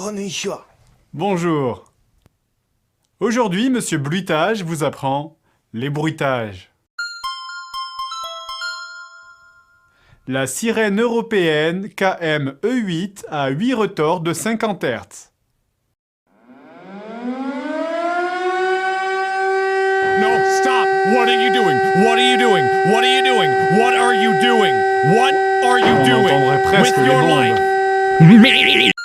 Konnichiwa. Bonjour. Aujourd'hui, Monsieur Bruitage vous apprend les bruitages. La sirène européenne KM-E8 a 8 retors de 50 Hz. No, stop! What are you doing? What are you doing? What are you doing? What are you doing? What are you On doing entendrait presque with les your bombes. life?